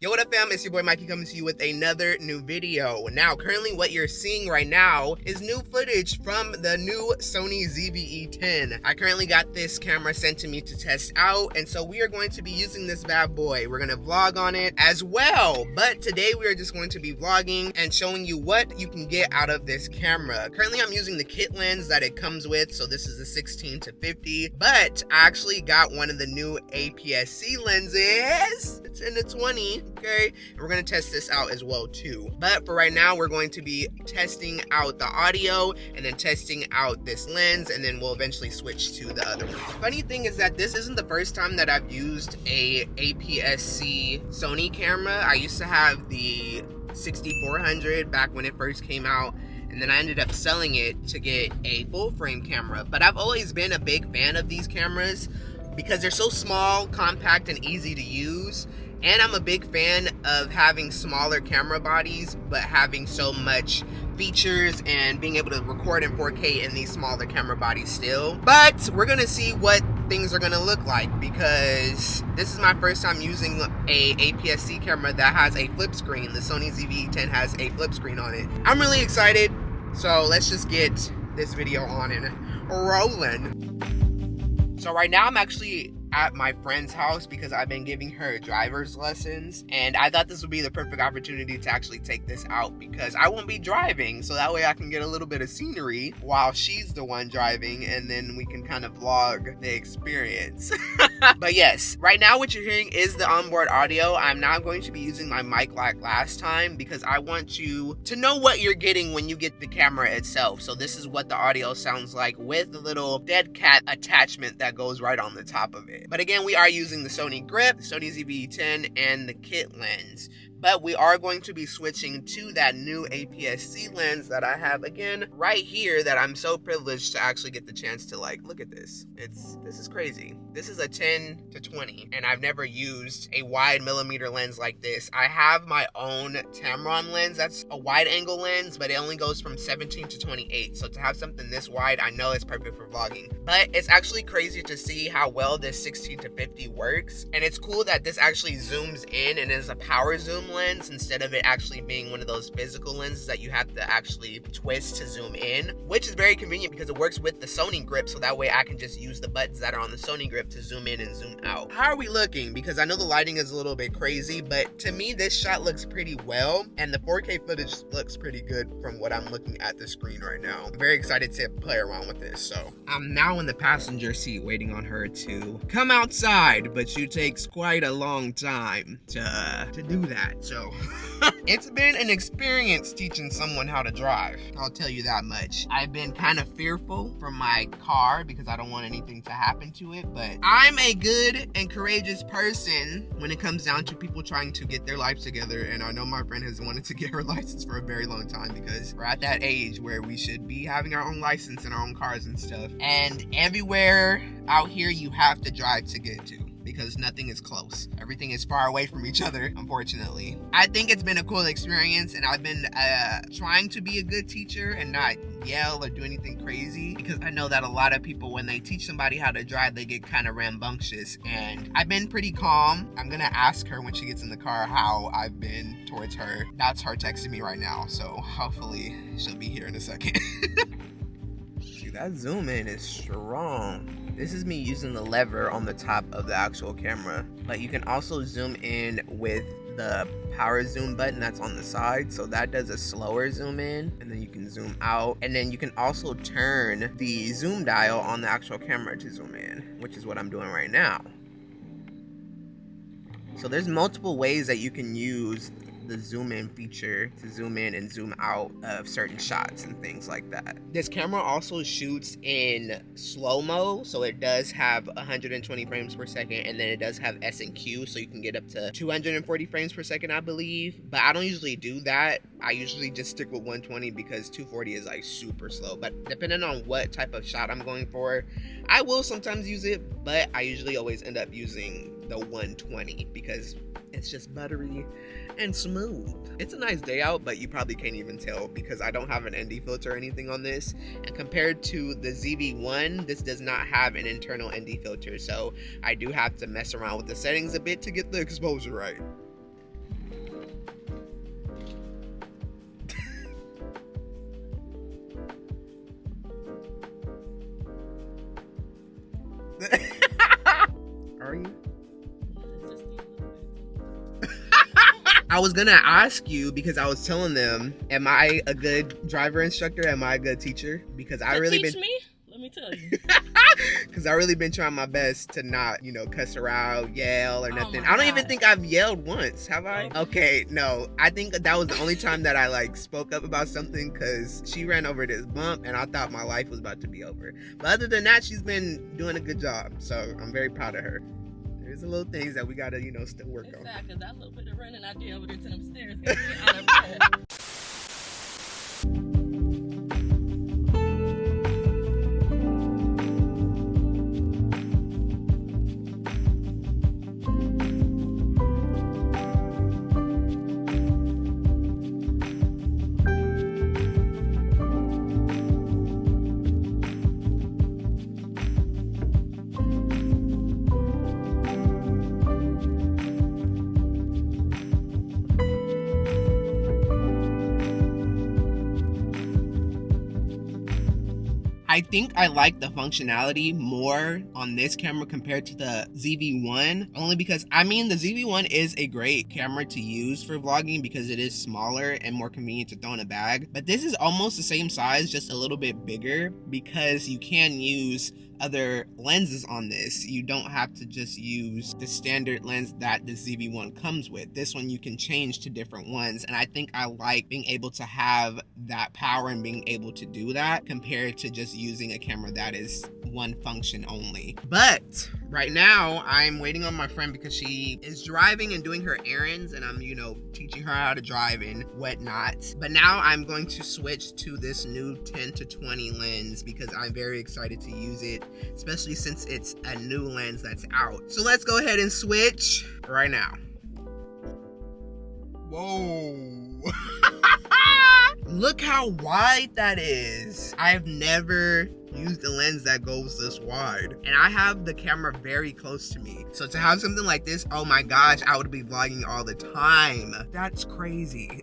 Yo, what up fam, it's your boy Mikey coming to you with another new video. Now, currently what you're seeing right now is new footage from the new Sony ZV-E10. I currently got this camera sent to me to test out, and so we are going to be using this bad boy. We're gonna vlog on it as well, but today we are just going to be vlogging and showing you what you can get out of this camera. Currently I'm using the kit lens that it comes with, so this is a 16-50, but I actually got one of the new APS-C lenses. It's in the 20. Okay, and we're gonna test this out as well too. But for right now, we're going to be testing out the audio and then testing out this lens, and then we'll eventually switch to the other one. Funny thing is that this isn't the first time that I've used a APS-C Sony camera. I used to have the 6400 back when it first came out, and then I ended up selling it to get a full frame camera. But I've always been a big fan of these cameras because they're so small, compact, and easy to use. And I'm a big fan of having smaller camera bodies, but having so much features and being able to record in 4K in these smaller camera bodies still. But we're gonna see what things are gonna look like, because this is my first time using a APS-C camera that has a flip screen. The Sony ZV-E10 has a flip screen on it. I'm really excited, so let's just get this video on and rolling. So right now I'm actually at my friend's house because I've been giving her driver's lessons, and I thought this would be the perfect opportunity to actually take this out because I won't be driving, so that way I can get a little bit of scenery while she's the one driving, and then we can kind of vlog the experience. But yes, right now what you're hearing is the onboard audio. I'm not going to be using my mic like last time because I want you to know what you're getting when you get the camera itself. So this is what the audio sounds like with the little dead cat attachment that goes right on the top of it. But again, we are using the Sony grip, Sony ZV-E10, and the kit lens. But we are going to be switching to that new APS-C lens that I have, again, right here, that I'm so privileged to actually get the chance to, like, look at this. This is crazy. This is a 10-20, and I've never used a wide millimeter lens like this. I have my own Tamron lens. That's a wide angle lens, but it only goes from 17-28. So to have something this wide, I know it's perfect for vlogging. But it's actually crazy to see how well this 16-50 works. And it's cool that this actually zooms in and is a power zoom lens instead of it actually being one of those physical lenses that you have to actually twist to zoom in, which is very convenient because it works with the Sony grip, so that way I can just use the buttons that are on the Sony grip to zoom in and zoom out. How are we looking? Because I know the lighting is a little bit crazy, but to me this shot looks pretty well, and the 4K footage looks pretty good from what I'm looking at the screen right now. I'm very excited to play around with this. So I'm now in the passenger seat waiting on her to come outside, but she takes quite a long time to do that. So it's been an experience teaching someone how to drive, I'll tell you that much. I've been kind of fearful for my car because I don't want anything to happen to it, but I'm a good and courageous person when it comes down to people trying to get their life together, and I know my friend has wanted to get her license for a very long time because we're at that age where we should be having our own license and our own cars and stuff, and everywhere out here you have to drive to get to, because nothing is close. Everything is far away from each other, unfortunately. I think it's been a cool experience, and I've been trying to be a good teacher and not yell or do anything crazy, because I know that a lot of people, when they teach somebody how to drive, they get kind of rambunctious, and I've been pretty calm. I'm gonna ask her when she gets in the car how I've been towards her. That's her texting me right now, so hopefully she'll be here in a second. See, that zoom in is strong. This is me using the lever on the top of the actual camera, but you can also zoom in with the power zoom button that's on the side, so that does a slower zoom in, and then you can zoom out, and then you can also turn the zoom dial on the actual camera to zoom in, which is what I'm doing right now. So there's multiple ways that you can use the zoom in feature to zoom in and zoom out of certain shots and things like that. This camera also shoots in slow-mo, so it does have 120 frames per second, and then it does have S&Q, so you can get up to 240 frames per second, I believe. But I don't usually do that. I usually just stick with 120 because 240 is like super slow. But depending on what type of shot I'm going for, I will sometimes use it, but I usually always end up using the 120 because it's just buttery and smooth. It's a nice day out, but you probably can't even tell because I don't have an ND filter or anything on this. And compared to the ZV-1, this does not have an internal ND filter, so I do have to mess around with the settings a bit to get the exposure right. I was gonna ask you because I was telling them, am I a good driver instructor? Am I a good teacher? Because I really teach me? Let me tell you. Because I really been trying my best to not, you know, cuss her out, yell, or nothing. I don't even God. think I've yelled once, have I? Okay, no. I think that was the only time that I like spoke up about something, because she ran over this bump and I thought my life was about to be over. But other than that, she's been doing a good job, so I'm very proud of her. There's the little things that we gotta, you know, still work on. Exactly, that little bit of running I did over there to them stairs got me out of breath. I think I like the functionality more on this camera compared to the ZV-1, only because, I mean, the ZV-1 is a great camera to use for vlogging because it is smaller and more convenient to throw in a bag. But this is almost the same size, just a little bit bigger, because you can use other lenses on this. You don't have to just use the standard lens that the ZV-1 comes with. This one you can change to different ones, and I think I like being able to have that power and being able to do that compared to just using a camera that is one function only. But right now I'm waiting on my friend because she is driving and doing her errands, and I'm, you know, teaching her how to drive and whatnot. But now I'm going to switch to this new 10-20 lens because I'm very excited to use it, especially since it's a new lens that's out. So let's go ahead and switch right now. Whoa. Look how wide that is. I've never used a lens that goes this wide, and I have the camera very close to me, so to have something like this, oh my gosh, I would be vlogging all the time. That's crazy.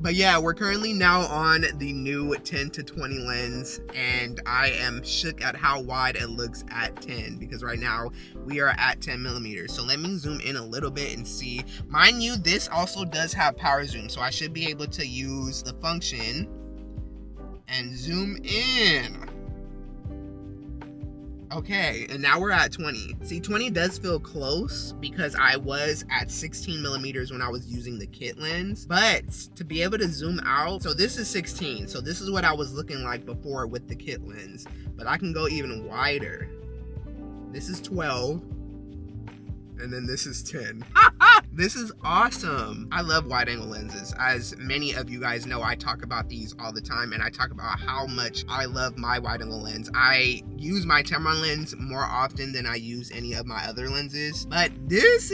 But yeah, we're currently now on the new 10-20 lens, and I am shook at how wide it looks at 10, because right now we are at 10mm. So let me zoom in a little bit and see. Mind you, this also does have power zoom, so I should be able to use the function and zoom in. Okay, and now we're at 20. See, 20 does feel close because I was at 16mm when I was using the kit lens, but to be able to zoom out, so this is 16, so this is what I was looking like before with the kit lens, but I can go even wider. This is 12, and then this is 10. This is awesome. I love wide angle lenses. As many of you guys know, I talk about these all the time, and I talk about how much I love my wide angle lens. I use my Tamron lens more often than I use any of my other lenses, but this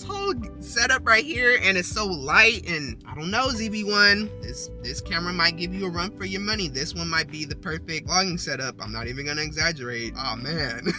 whole setup right here, and it's so light, and I don't know, ZV-1, this camera might give you a run for your money. This one might be the perfect vlogging setup. I'm not even gonna exaggerate. Oh man.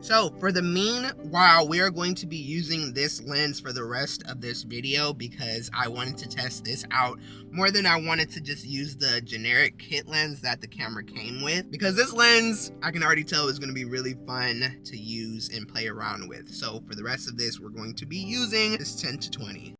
So for the meanwhile, we are going to be using this lens for the rest of this video because I wanted to test this out more than I wanted to just use the generic kit lens that the camera came with, because this lens, I can already tell, is going to be really fun to use and play around with. So for the rest of this, we're going to be using this 10-20.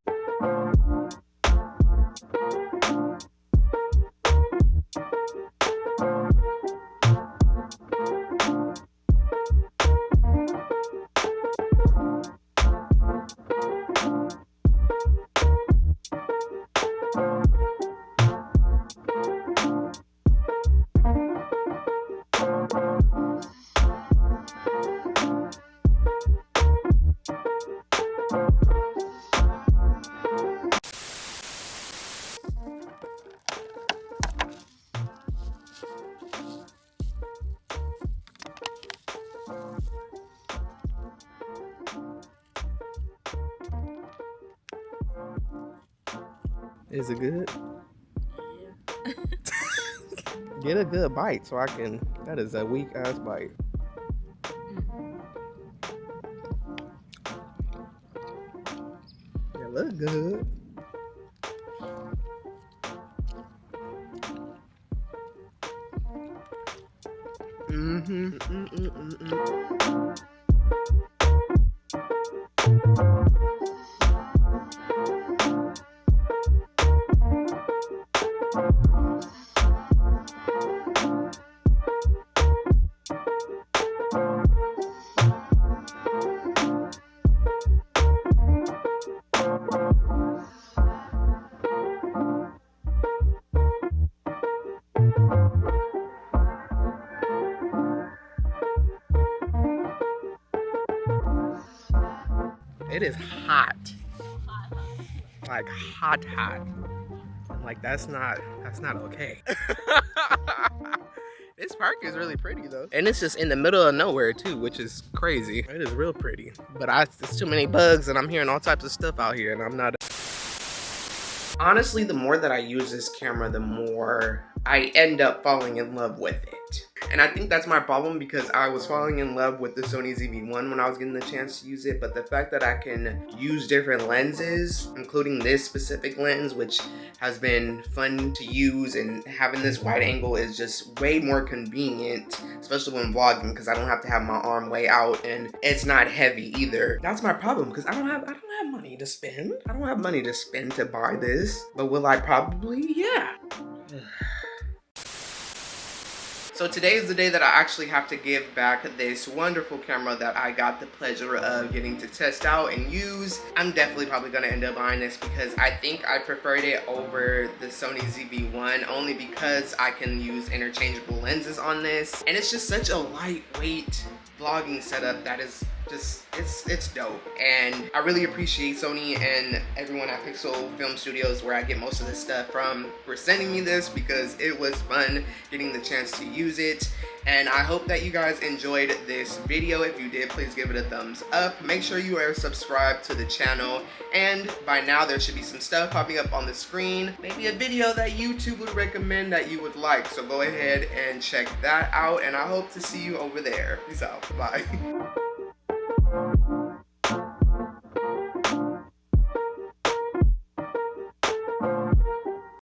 Is it good? Yeah. Get a good bite so I can. That is a weak ass bite. It look good. it is hot. Like hot. Like that's not okay. This park is really pretty though. And it's just in the middle of nowhere too, which is crazy. It is real pretty. But there's too many bugs and I'm hearing all types of stuff out here and I'm not. Honestly, the more that I use this camera, the more I end up falling in love with it. And I think that's my problem because I was falling in love with the Sony ZV-1 when I was getting the chance to use it, but the fact that I can use different lenses, including this specific lens, which has been fun to use, and having this wide angle is just way more convenient, especially when vlogging, because I don't have to have my arm way out and it's not heavy either. That's my problem because I don't have money to spend. I don't have money to spend to buy this, but will I probably? Yeah. So today is the day that I actually have to give back this wonderful camera that I got the pleasure of getting to test out and use. I'm definitely probably gonna end up buying this because I think I preferred it over the Sony ZV-1 only because I can use interchangeable lenses on this. And it's just such a lightweight vlogging setup that is just, it's dope. And I really appreciate Sony and everyone at Pixel Film Studios, where I get most of this stuff from, for sending me this because it was fun getting the chance to use it. And I hope that you guys enjoyed this video. If you did, please give it a thumbs up. Make sure you are subscribed to the channel. And by now there should be some stuff popping up on the screen. Maybe a video that YouTube would recommend that you would like. So go ahead and check that out. And I hope to see you over there. Peace out. Bye.